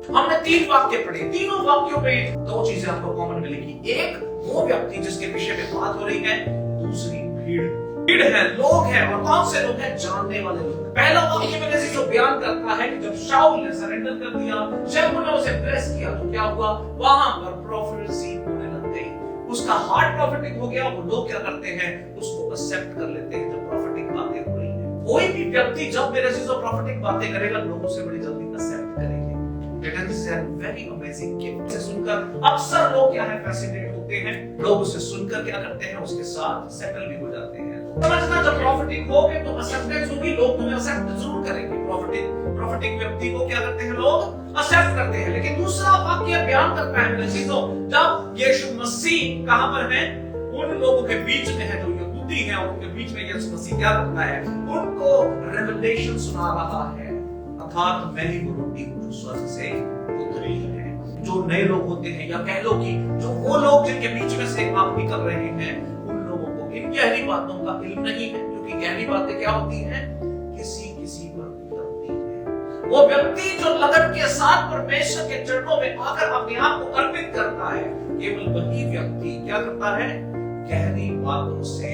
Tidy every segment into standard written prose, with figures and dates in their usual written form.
हमने 3 वाक्य पढ़े, तीनों वाक्यों में 2 चीजें आपको कॉमन मिलेगी। एक, वो व्यक्ति जिसके विषय में बात हो रही है। दूसरी, भीड़ है, लोग हैं। और कौन से लोग हैं? जानने वाले लोग। पहला वाक्य में जैसे जो बयान करता है कि जब शाऊल ने सरेंडर कर दिया, शमूएल ने उसे प्रेस किया, तो क्या हुआ? वहां पर प्रोफेसी होने लग गई। उसका हार्ट प्रॉफिटिक हो गया। वो लोग क्या करते हैं? उसको एक्सेप्ट कर लेते हैं जब प्रॉफिटिक बातें हो रही है। कोई भी व्यक्ति जब मेरे से जो प्रॉफिटिक बातें करेगा, लोग उसे बड़ी जल्दी एक्सेप्ट करेंगे। It is a very amazing gift। इसे सुनकर अक्सर लोग क्या है? फैसिनेट होते हैं। लोग उसे सुनकर क्या करते हैं? उसके साथ सेटल भी हो जाते हैं। समझना, जब प्रॉफिटिक हो गए तो एक्सेप्टेंस होगी, लोग तुम्हें एक्सेप्ट जरूर करेंगे। प्रॉफिटिक व्यक्ति को क्या करते हैं? लोग एक्सेप्ट करते हैं। लेकिन दूसरा वाक्य बयान करता है मेरे चीजों, जब यीशु मसीह कहां पर है? उन लोगों के बीच में है जो यहूदी हैं, और उनके बीच में यीशु मसीह क्या करता है? उनको रेवलेशन सुना रहा है। अर्थात मैं ही वो रोटी हूं जो स्वर्ग से उतरी है। जो नए लोग होते हैं, या कह लो कि जो वो लोग जिनके बीच में से आप निकल रहे हैं, उन लोगों को इन गहरी बातों का इल्म नहीं है। क्योंकि गहरी बातें क्या होती हैं? किसी पर उतरती है। वो व्यक्ति जो लगन के साथ परमेश्वर के चरणों में आकर अपने आप को अर्पित करता है, केवल वही व्यक्ति क्या करता है? गहरी बातों से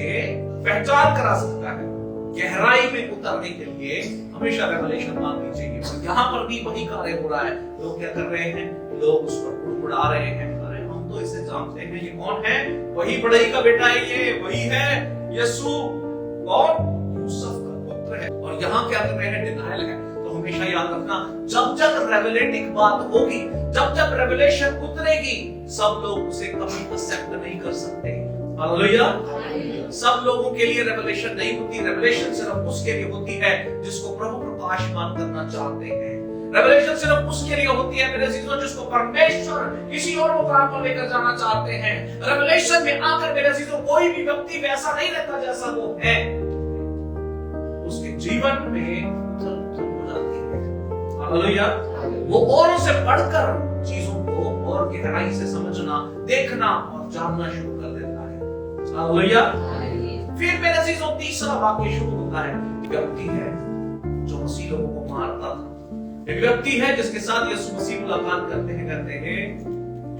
पहचान करा सकता है। गहराई में उतरने के लिए हमेशा रेवलेशन मांगनी चाहिए। और यहाँ पर भी वही कार्य हो रहा है। लोग क्या कर रहे हैं? लोग उस पर उड़ा रहे हैं। अरे हम तो इसे जानते हैं, ये कौन है? वही बढ़ई का बेटा है, ये वही है यीशु। कौन? यूसुफ का पुत्र है। और यहाँ क्या कर रहे हैं? डिनायल है। तो हमेशा याद रखना, जब जब रेवलेटिंग बात होगी, जब जब रेवलेशन उतरेगी, सब लोग उसे कभी एक्सेप्ट नहीं कर सकते। हालेलुया। सब लोगों के लिए रेवलेशन नहीं होती। रेवलेशन सिर्फ उसके लिए होती है जिसको प्रभु प्रकाशमान करना चाहते हैं। रेवलेशन सिर्फ उसके लिए होती है मेरे जीवन, जिसको परमेश्वर किसी और मुकाम पर लेकर जाना चाहते हैं। रेवलेशन में आकर मेरे जीवन कोई भी व्यक्ति वैसा नहीं रहता जैसा वो है। उसके जीवन में उथल-पुथल हो जाती है। हालेलुया। वो औरों से बढ़कर चीजों को और गहराई से समझना, देखना और जानना शुरू कर देता है। हालेलुया। फिर मेरे अजीजों, तीसरा वाक्य शुरू होता है। व्यक्ति है जो मसीह लोगों को मारता था। एक व्यक्ति है जिसके साथ यीशु मसीह मुलाकात करते हैं,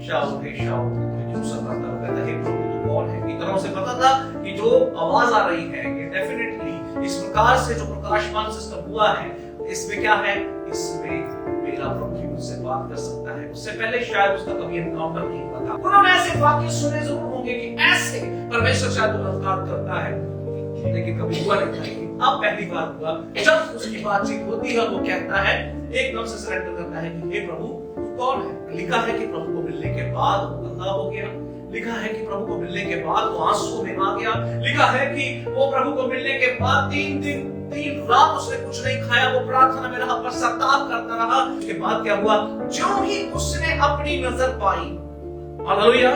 शाऊल है, शाऊल क्यों सताता है? कहता है प्रभु तू कौन है? इतना उसे पता था कि जो आवाज आ रही है, ये डेफिनेटली इस प्रकार से जो प्रकाशमान सिस्टम हुआ है, इसमें क्या है? इसमें मेरा प्रभु ही मुझसे बात कर सकता है। उससे पहले शायद उसका कभी एनकाउंटर नहीं हुआ था। उन्होंने ऐसे वाक्य सुने जरूर होंगे कि ऐसे परमेश्वर शायद मुलाकात करता है, लेकिन कभी हुआ नहीं था। अब पहली बार हुआ जब उसकी बातचीत होती है। वो कहता है, एकदम से सरेंडर करता है कि हे प्रभु तू कौन है? लिखा है कि प्रभु को मिलने के बाद वो गंदा हो गया। लिखा है कि प्रभु को मिलने के बाद वो आंसू में आ गया। लिखा है कि वो प्रभु को मिलने के बाद 3 दिन 3 रात उसने कुछ नहीं खाया। वो प्रार्थना में रहा, पश्चाताप करता रहा। उसके बाद क्या हुआ? जो ही उसने अपनी नजर पाई, hallelujah,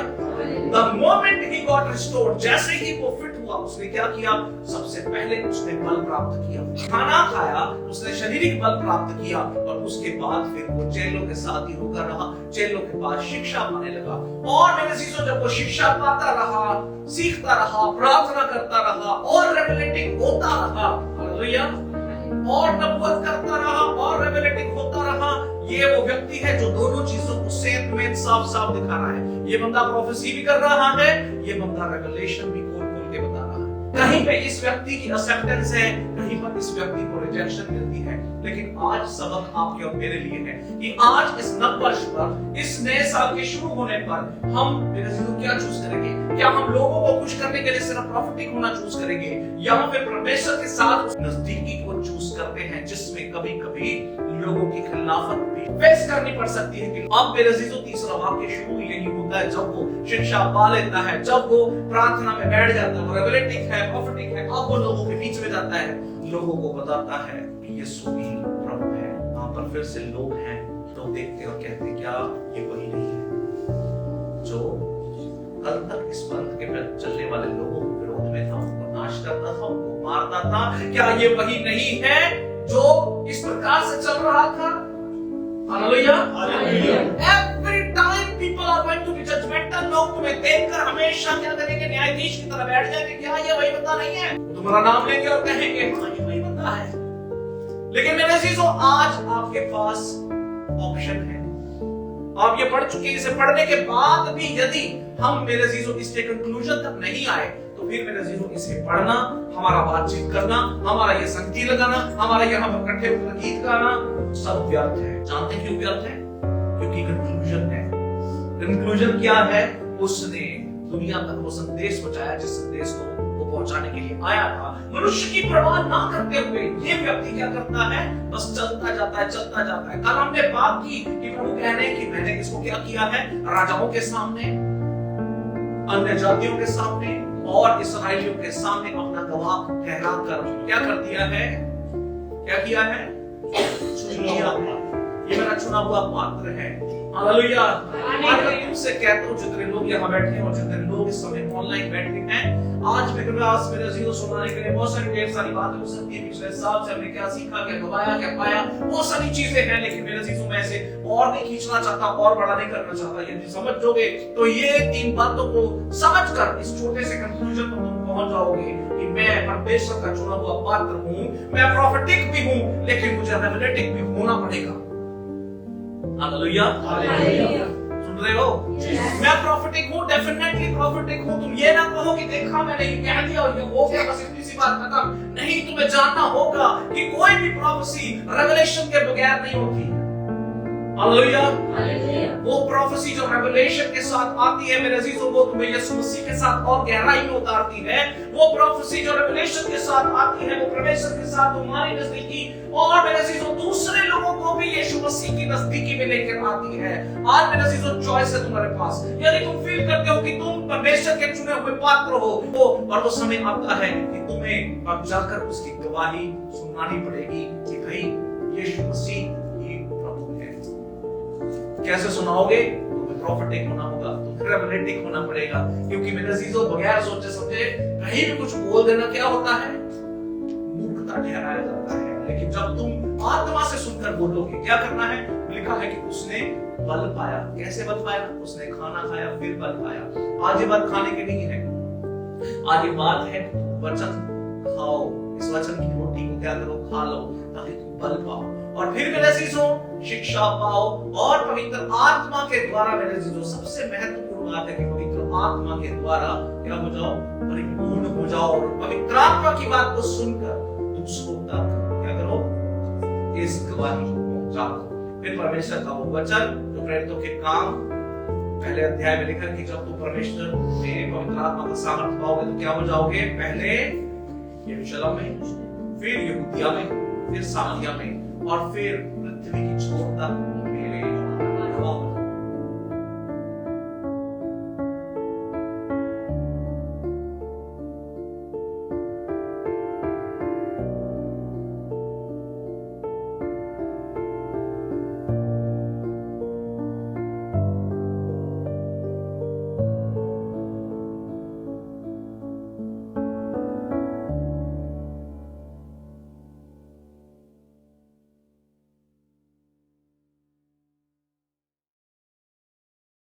the moment he got restored, जैसे ही वो फिट हुआ, उसने क्या किया? सबसे पहले उसने बल प्राप्त किया, खाना खाया, उसने शारीरिक बल प्राप्त किया। और उसके बाद फिर वो चेलों के साथ ही होकर रहा। चेलों के पास शिक्षा पाने लगा। और मेरे चीजों, जब वो शिक्षा पाता रहा, सीखता रहा, प्रार्थना करता रहा और रेवलेटिंग होता रहा, हालेलुया, और नबूवत करता रहा और रेवलेटिंग होता रहा। ये वो व्यक्ति है जो दोनों चीजों को सेम में साफ साफ दिखा रहा है। ये बंदा प्रोफेसी भी कर रहा है, ये बंदा रेवलेशन भी खोल खोल के बता रहा है। कहीं पे इस व्यक्ति की एक्सेप्टेंस है, कहीं पर इस व्यक्ति को रिजेक्शन मिलती है। लेकिन आज सबक आपके और मेरे लिए है कि आज इस नव वर्ष पर, इस नए साल के शुरू होने पर हम मेरे जीवन क्या चूज करेंगे? क्या हम लोगों को खुश करने के लिए सिर्फ प्रॉफिटिक होना चूज करेंगे, या फिर परमेश्वर के साथ नजदीकी को चूज करते हैं, जिसमें कभी कभी लोगों की खिलाफत भी फेस करनी पड़ सकती है? कि अब मेरे अजीजों, तीसरा वाक्य शुरू यही होता है। जब वो शिक्षा पा लेता है, जब वो प्रार्थना में बैठ जाता है, वो रेवलेटिक है, प्रॉफिटिक है, अब वो लोगों के बीच में जाता है, लोगों को बताता है कि यीशु ही प्रभु है। वहां पर फिर से लोग हैं, लोग देखते और कहते, क्या ये वही नहीं है जो कल तक इस पंथ के प्रति चलने वाले लोगों के विरोध में था, उनको नाश करता था, उनको मारता था? क्या ये वही नहीं है जो इस प्रकार से चल रहा था? Hallelujah, hallelujah. Every time people are going to be judgmental. लोग तुम्हें देखकर हमेशा क्या करेंगे? न्यायाधीश की तरह बैठ जाएंगे। क्या ये वही बंदा नहीं है? तुम्हारा नाम लेंगे और कहेंगे हाँ ये वही बंदा है। लेकिन मेरे अजीजों, आज आपके पास ऑप्शन है। आप ये पढ़ चुके हैं। इसे पढ़ने के बाद भी यदि हम मेरे अजीजों इसके कंक्लूजन तक नहीं आए तो फिर मेरे अजीजों इसे पढ़ना, हमारा बातचीत करना, हमारा ये संगति लगाना, हमारा यहाँ पर इकट्ठे होकर गीत गाना सब व्यर्थ है। जानते हैं क्यों व्यर्थ है? क्योंकि कंक्लूजन है। कंक्लूजन क्या है? उसने दुनिया तक वो संदेश पहुंचाया जिस संदेश को वो पहुंचाने के लिए आया था। मनुष्य की परवाह ना करते हुए ये व्यक्ति क्या करता है? बस चलता जाता है, चलता जाता है। कल हमने बात की कि प्रभु कह रहे हैं कि मैंने किसको क्या किया है? राजाओं के सामने, अन्य जातियों के सामने और इस्राएलियों के सामने अपना गवाह ठहरा कर क्या कर दिया है? क्या किया है? चुन लिया है। ये मेरा चुना हुआ पात्र है। हालेलुया। आज मैं तुमसे कहता हूं, जितने लोग यहाँ बैठे हैं और जितने लोग इस समय ऑनलाइन बैठे हैं, आज मेरे पास मेरे अजीजों सुनाने के लिए बहुत सारी ढेर सारी बातें हो सकती है। पिछले साल से हमने क्या सीखा, क्या गवाया, क्या पाया, बहुत सारी चीजें हैं। लेकिन मेरे अजीजों में से और नहीं खींचना चाहता, और बड़ा नहीं करना चाहता। यदि समझोगे तो ये 3 बातों को समझकर इस छोटे से कंक्लूजन पर तुम पहुंच जाओगे कि मैं परमेश्वर का चुना हुआ पात्र हूं, मैं प्रोफेटिक भी हूं, लेकिन मुझे रेवलेटिक भी होना पड़ेगा। हालेलुया। सुन रहे हो? मैं प्रोफेटिक हूँ, डेफिनेटली प्रोफेटिक हूँ। तुम ये ना कहो कि देखा मैंने ये कह दिया और ये हो गया, बस इतनी सी बात खत्म। नहीं, तुम्हें जानना होगा कि कोई भी प्रोफेसी रेवलेशन के बगैर नहीं होती। हालेलुया। वो प्रोफेसी जो रेवलेशन के साथ आती है मेरे अजीजों, वो तुम्हें यीशु मसीह के साथ और गहराई में उतारती है। वो प्रोफेसी जो रेवलेशन के साथ आती है, वो परमेश्वर के साथ तुम्हारी नजदीकी और मेरे अजीजों दूसरे लोगों को भी यीशु मसीह की नजदीकी में लेकर आती है। आज मेरे अजीजों चॉइस है तुम्हारे पास। यदि तुम फील करते हो कि तुम परमेश्वर के चुने हुए पात्र हो, और वो समय आता है कि तुम्हें अब जाकर उसकी गवाही सुनानी पड़ेगी कि भाई यीशु मसीह कैसे सुनाओगे? तुम्हें प्रोफेटिक होना होगा, तुम्हें रेवलेटिक होना पड़ेगा। क्योंकि मेरे अजीजों बगैर सोचे समझे कहीं भी कुछ बोल देना क्या होता है? मूर्खता ठहराया जाता है। लेकिन जब तुम आत्मा से सुनकर बोलोगे, क्या करना है? लिखा है कि उसने बल पाया। कैसे बल पाया? उसने खाना खाया फिर बल पाया। आज ये बात खाने की नहीं है, आज ये बात है वचन खाओ। इस वचन की रोटी को क्या करो? खा लो, ताकि तुम बल पाओ और फिर मेरे अजीजों शिक्षा पाओ। और पवित्र आत्मा के द्वारा मेरे अजीजों सबसे महत्वपूर्ण बात है कि पवित्र आत्मा के द्वारा क्या हो जाओ? परिपूर्ण हो जाओ। और पवित्र आत्मा की बात को सुनकर दूसरों तक क्या करो? इस गवाही को पहुंचाओ। फिर परमेश्वर का वो वचन जो प्रेरितों के काम पहले अध्याय में लिखा कि जब तुम परमेश्वर में पवित्र आत्मा का सामर्थ्य पाओगे तो क्या हो जाओगे? पहले यरूशलेम में, फिर यहूदिया में, फिर सामरिया में और फिर पृथ्वी की छोर तक